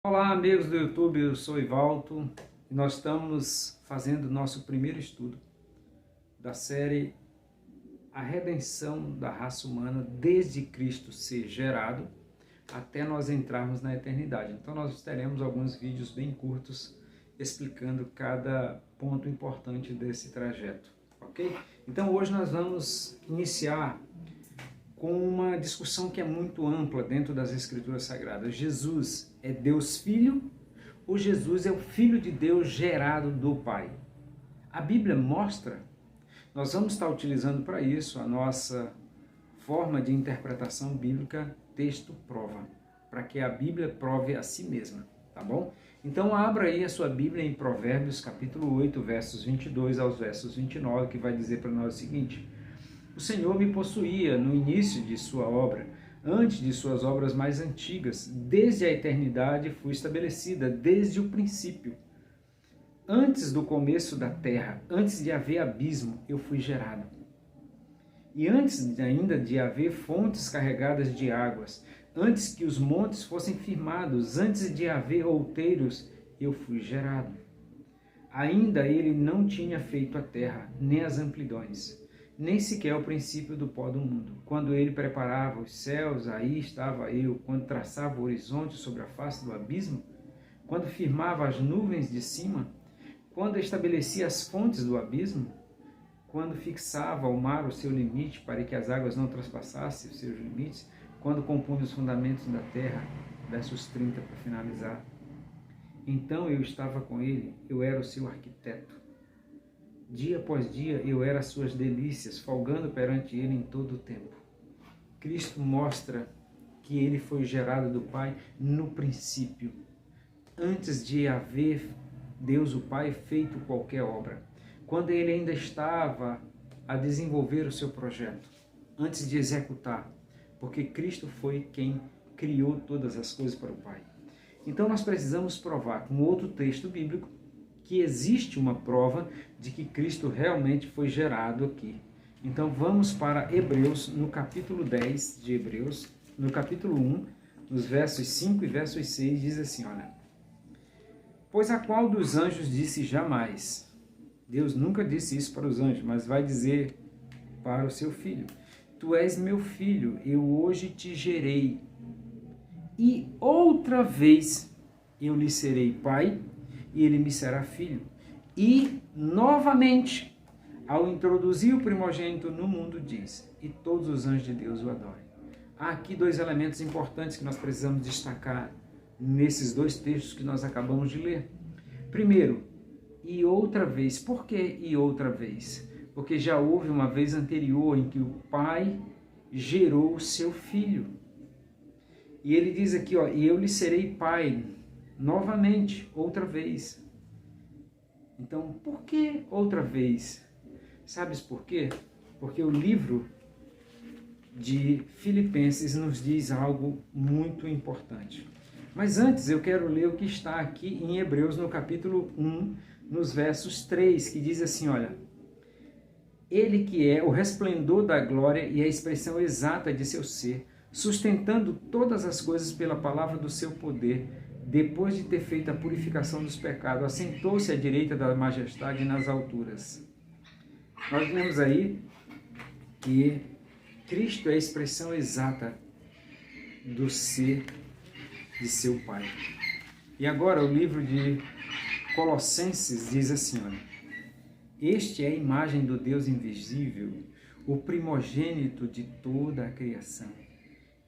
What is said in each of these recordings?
Olá, amigos do YouTube, eu sou Ivalto e nós estamos fazendo o nosso primeiro estudo da série A Redenção da Raça Humana desde Cristo ser gerado até nós entrarmos na eternidade. Então nós teremos alguns vídeos bem curtos explicando cada ponto importante desse trajeto, ok? Então hoje nós vamos iniciar com uma discussão que é muito ampla dentro das Escrituras Sagradas. Jesus é Deus Filho ou Jesus é o Filho de Deus gerado do Pai? A Bíblia mostra, nós vamos estar utilizando para isso a nossa forma de interpretação bíblica, texto prova, para que a Bíblia prove a si mesma, tá bom? Então abra aí a sua Bíblia em Provérbios capítulo 8, versos 22 aos versos 29, que vai dizer para nós o seguinte: o Senhor me possuía no início de sua obra, antes de suas obras mais antigas. Desde a eternidade fui estabelecida, desde o princípio. Antes do começo da terra, antes de haver abismo, eu fui gerado. E antes ainda de haver fontes carregadas de águas, antes que os montes fossem firmados, antes de haver outeiros, eu fui gerado. Ainda ele não tinha feito a terra, nem as amplidões, nem sequer o princípio do pó do mundo. Quando ele preparava os céus, aí estava eu. Quando traçava o horizonte sobre a face do abismo, quando firmava as nuvens de cima, quando estabelecia as fontes do abismo, quando fixava ao mar o seu limite para que as águas não traspassassem os seus limites, quando compunha os fundamentos da terra, versos 30 para finalizar. Então eu estava com ele, eu era o seu arquiteto. Dia após dia eu era as suas delícias, folgando perante ele em todo o tempo. Cristo mostra que ele foi gerado do Pai no princípio, antes de haver Deus o Pai feito qualquer obra, quando ele ainda estava a desenvolver o seu projeto, antes de executar, porque Cristo foi quem criou todas as coisas para o Pai. Então nós precisamos provar com outro texto bíblico que existe uma prova de que Cristo realmente foi gerado aqui. Então vamos para Hebreus, no capítulo 10 de Hebreus, no capítulo 1, nos versos 5 e versos 6, diz assim, olha: pois a qual dos anjos disse jamais? Deus nunca disse isso para os anjos, mas vai dizer para o seu filho: tu és meu filho, eu hoje te gerei. E outra vez eu lhe serei pai, e ele me será filho. E, novamente, ao introduzir o primogênito no mundo, diz: e todos os anjos de Deus o adorem. Há aqui dois elementos importantes que nós precisamos destacar nesses dois textos que nós acabamos de ler. Primeiro, e outra vez. Por que e outra vez? Porque já houve uma vez anterior em que o pai gerou o seu filho. E ele diz aqui, ó, e eu lhe serei pai, novamente, outra vez. Então, por que outra vez? Sabes por quê? Porque o livro de Filipenses nos diz algo muito importante. Mas antes eu quero ler o que está aqui em Hebreus, no capítulo 1, nos versos 3, que diz assim, olha: ele que é o resplendor da glória e a expressão exata de seu ser, sustentando todas as coisas pela palavra do seu poder, depois de ter feito a purificação dos pecados, assentou-se à direita da majestade nas alturas. Nós vemos aí que Cristo é a expressão exata do ser de seu Pai. E agora o livro de Colossenses diz assim, olha: este é a imagem do Deus invisível, o primogênito de toda a criação.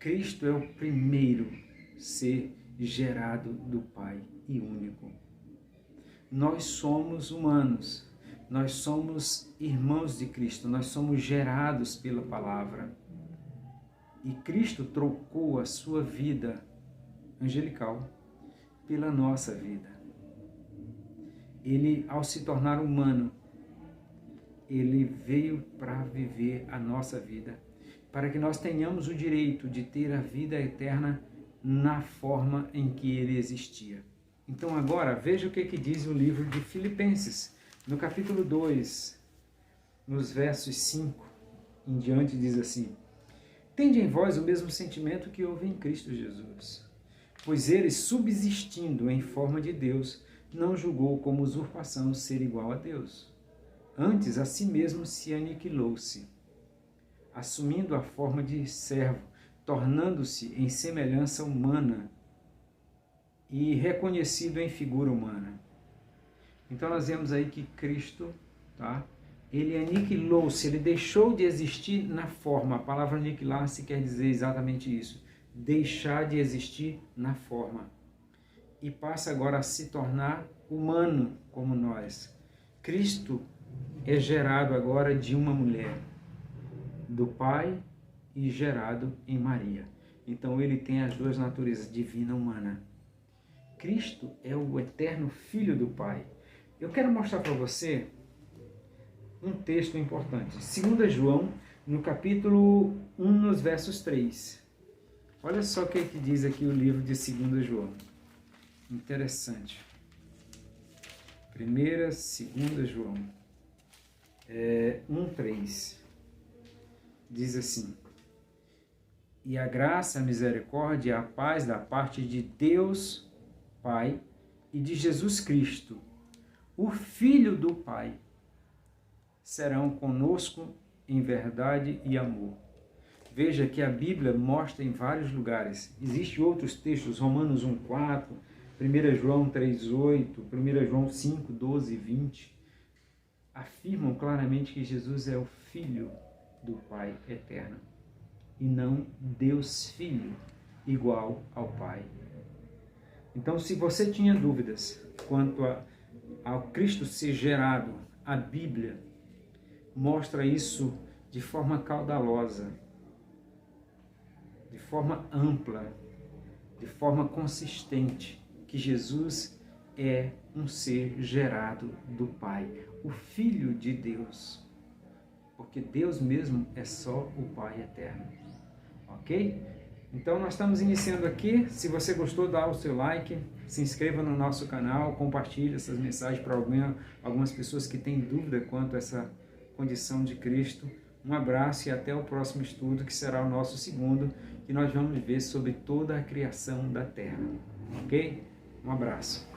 Cristo é o primeiro ser gerado do Pai e único. Nós somos humanos, nós somos irmãos de Cristo, nós somos gerados pela palavra. E Cristo trocou a sua vida angelical pela nossa vida. Ele, ao se tornar humano, ele veio para viver a nossa vida, para que nós tenhamos o direito de ter a vida eterna na forma em que ele existia. Então agora, veja o que diz o livro de Filipenses, no capítulo 2, nos versos 5 em diante, diz assim: tende em vós o mesmo sentimento que houve em Cristo Jesus, Pois ele, subsistindo em forma de Deus, não julgou como usurpação ser igual a Deus. Antes, a si mesmo se aniquilou-se, assumindo a forma de servo, tornando-se em semelhança humana e reconhecido em figura humana. Então nós vemos aí que Cristo, tá? Ele aniquilou-se, ele deixou de existir na forma. A palavra aniquilar-se quer dizer exatamente isso. Deixar de existir na forma. E passa agora a se tornar humano como nós. Cristo é gerado agora de uma mulher, do Pai e gerado em Maria. Então ele tem as duas naturezas, divina e humana. Cristo é o eterno Filho do Pai. Eu quero mostrar para você um texto importante. 2 João, no capítulo 1, nos versos 3. Olha só o que diz aqui o livro de 2 João. Interessante. 2 João 1:3. Diz assim: E a graça, a misericórdia e a paz da parte de Deus Pai e de Jesus Cristo, o Filho do Pai, serão conosco em verdade e amor. Veja que a Bíblia mostra em vários lugares. Existem outros textos, Romanos 1:4, 1 João 3:8, 1 João 5:12 e 20, afirmam claramente que Jesus é o Filho do Pai eterno e não Deus Filho igual ao Pai. Então, se você tinha dúvidas quanto ao Cristo ser gerado, a Bíblia mostra isso de forma caudalosa, de forma ampla, de forma consistente, que Jesus é um ser gerado do Pai, o Filho de Deus, porque Deus mesmo é só o Pai eterno, ok? Então nós estamos iniciando aqui. Se você gostou, dá o seu like, se inscreva no nosso canal, compartilhe essas mensagens para algumas pessoas que têm dúvida quanto a essa condição de Cristo. Um abraço e até o próximo estudo, que será o nosso segundo, que nós vamos ver sobre toda a criação da Terra, ok? Um abraço.